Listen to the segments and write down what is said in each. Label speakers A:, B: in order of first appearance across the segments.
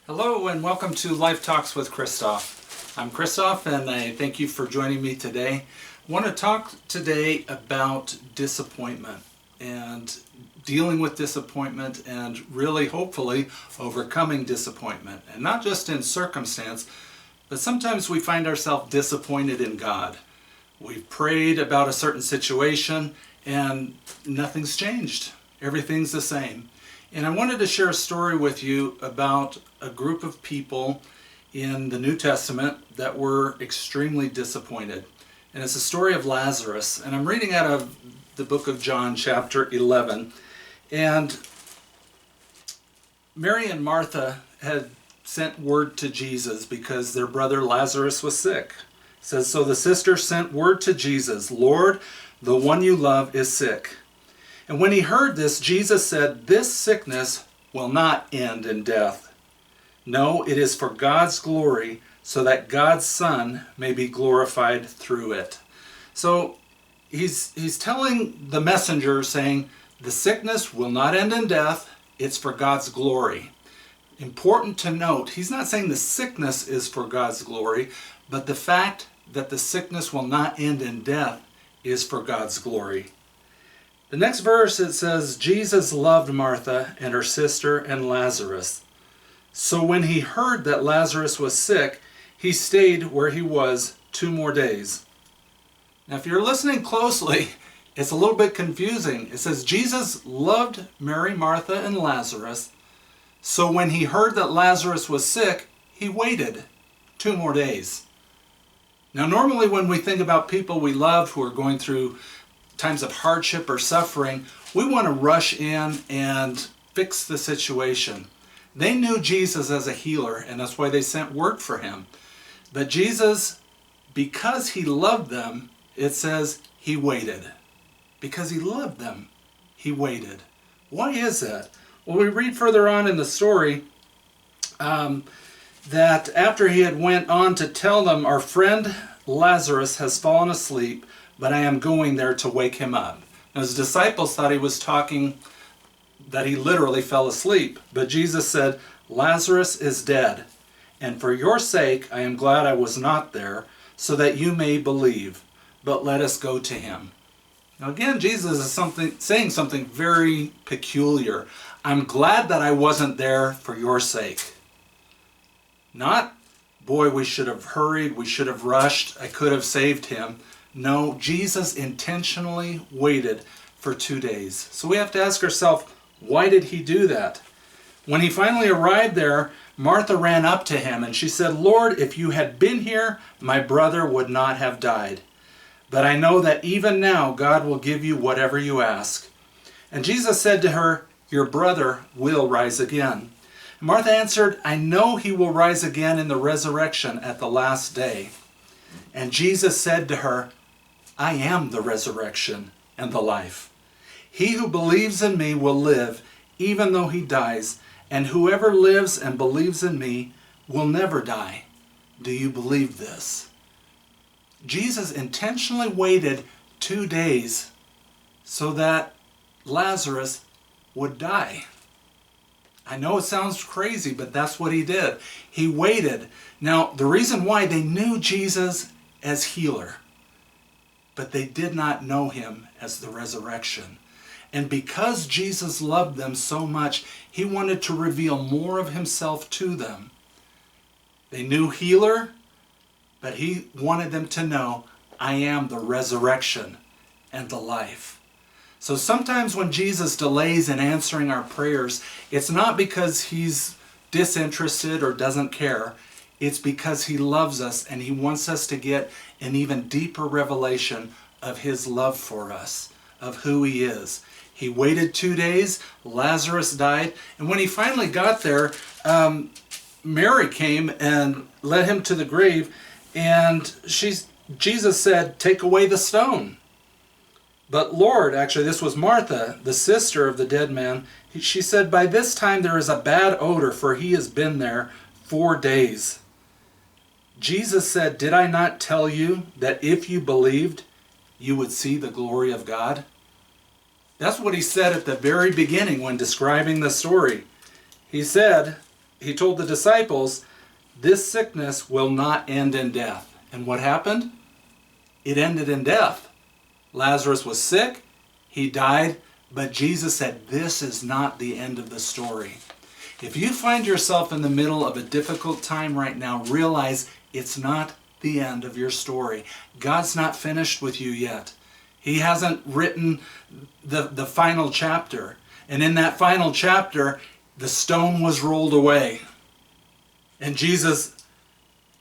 A: Hello and welcome to Life Talks with Christoph. I'm Christoph and I thank you for joining me today. I want to talk today about disappointment and dealing with disappointment and really hopefully overcoming disappointment. And not just in circumstance, but sometimes we find ourselves disappointed in God. We've prayed about a certain situation and nothing's changed. Everything's the same. And I wanted to share a story with you about a group of people in the New Testament that were extremely disappointed. And it's a story of Lazarus. And I'm reading out of the book of John, chapter 11. And Mary and Martha had sent word to Jesus because their brother Lazarus was sick. It says, so the sisters sent word to Jesus, Lord, the one you love is sick. And when he heard this, Jesus said, this sickness will not end in death. No, it is for God's glory, so that God's Son may be glorified through it. So he's telling the messenger, saying, the sickness will not end in death, it's for God's glory. Important to note, he's not saying the sickness is for God's glory, but the fact that the sickness will not end in death is for God's glory. The next verse, it says, Jesus loved Martha and her sister and Lazarus. So when he heard that Lazarus was sick, he stayed where he was 2 more days. Now, if you're listening closely, it's a little bit confusing. It says Jesus loved Mary, Martha, and Lazarus. So when he heard that Lazarus was sick, he waited 2 more days. Now, normally when we think about people we love who are going through times of hardship or suffering, we want to rush in and fix the situation. They knew Jesus as a healer, and that's why they sent word for him. But Jesus, because he loved them, it says he waited. Because he loved them, he waited. Why is that? Well, we read further on in the story that after he had went on to tell them, our friend Lazarus has fallen asleep, but I am going there to wake him up. Now, his disciples thought he was talking that he literally fell asleep. But Jesus said, Lazarus is dead, and for your sake I am glad I was not there, so that you may believe. But let us go to him. Now again, Jesus is saying something very peculiar. I'm glad that I wasn't there for your sake. Not, boy, we should have hurried, we should have rushed, I could have saved him. No, Jesus intentionally waited for 2 days. So we have to ask ourselves, why did he do that? When he finally arrived there, Martha ran up to him and she said, Lord, if you had been here, my brother would not have died. But I know that even now God will give you whatever you ask. And Jesus said to her, your brother will rise again. And Martha answered, I know he will rise again in the resurrection at the last day. And Jesus said to her, I am the resurrection and the life. He who believes in me will live even though he dies, and whoever lives and believes in me will never die. Do you believe this? Jesus intentionally waited 2 days so that Lazarus would die. I know it sounds crazy, but that's what he did. He waited. Now, the reason why, they knew Jesus as healer, but they did not know him as the resurrection. And because Jesus loved them so much, he wanted to reveal more of himself to them. They knew healer, but he wanted them to know, I am the resurrection and the life. So sometimes when Jesus delays in answering our prayers, it's not because he's disinterested or doesn't care. It's because he loves us and he wants us to get an even deeper revelation of his love for us, of who he is. He waited 2 days, Lazarus died, and when he finally got there, Mary came and led him to the grave, and Jesus said, take away the stone. But Lord, actually this was Martha, the sister of the dead man, she said, by this time there is a bad odor, for he has been there 4 days. Jesus said, did I not tell you that if you believed, you would see the glory of God? That's what he said at the very beginning when describing the story. He said, he told the disciples, this sickness will not end in death. And what happened? It ended in death. Lazarus was sick, he died, but Jesus said, this is not the end of the story. If you find yourself in the middle of a difficult time right now, realize it's not the end of your story. God's not finished with you yet. He hasn't written the final chapter. And in that final chapter, the stone was rolled away. And Jesus,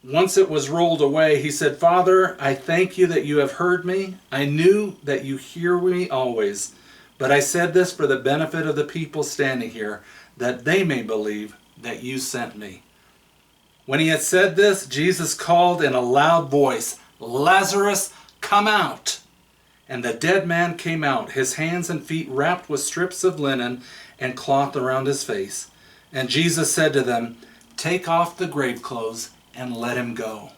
A: once it was rolled away, he said, Father, I thank you that you have heard me. I knew that you hear me always. But I said this for the benefit of the people standing here, that they may believe that you sent me. When he had said this, Jesus called in a loud voice, Lazarus, come out! And the dead man came out, his hands and feet wrapped with strips of linen and cloth around his face. And Jesus said to them, take off the grave clothes and let him go.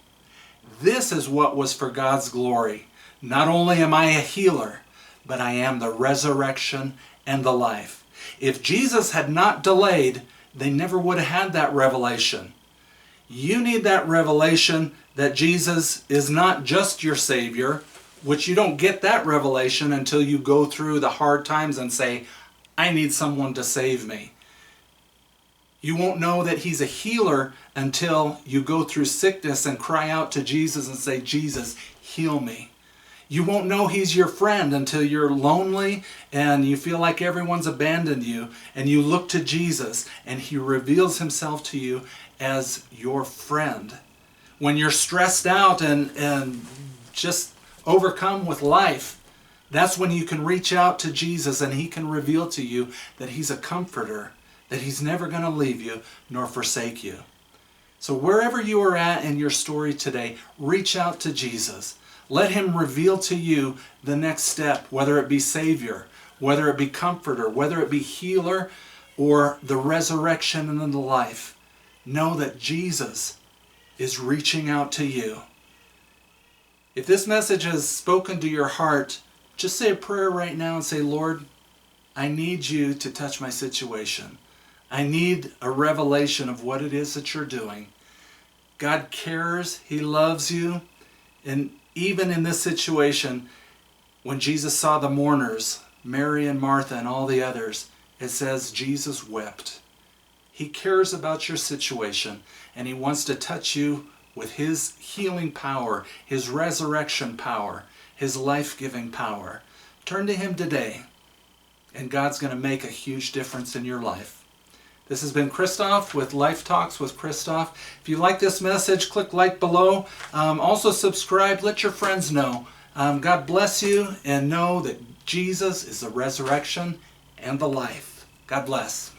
A: This is what was for God's glory. Not only am I a healer, but I am the resurrection and the life. If Jesus had not delayed, they never would have had that revelation. You need that revelation that Jesus is not just your Savior, which you don't get that revelation until you go through the hard times and say, I need someone to save me. You won't know that he's a healer until you go through sickness and cry out to Jesus and say, Jesus, heal me. You won't know he's your friend until you're lonely and you feel like everyone's abandoned you, and you look to Jesus and he reveals himself to you as your friend. When you're stressed out and just overcome with life, that's when you can reach out to Jesus and he can reveal to you that he's a comforter, that he's never going to leave you nor forsake you. So wherever you are at in your story today, reach out to Jesus. Let him reveal to you the next step, whether it be Savior, whether it be Comforter, whether it be Healer, or the resurrection and the life. Know that Jesus is reaching out to you. If this message has spoken to your heart, just say a prayer right now and say, Lord, I need you to touch my situation. I need a revelation of what it is that you're doing. God cares. He loves you. And even in this situation, when Jesus saw the mourners, Mary and Martha and all the others, it says Jesus wept. He cares about your situation, and he wants to touch you with his healing power, his resurrection power, his life-giving power. Turn to him today, and God's going to make a huge difference in your life. This has been Christoph with Life Talks with Christoph. If you like this message, click like below. Also subscribe. Let your friends know. God bless you, and know that Jesus is the resurrection and the life. God bless.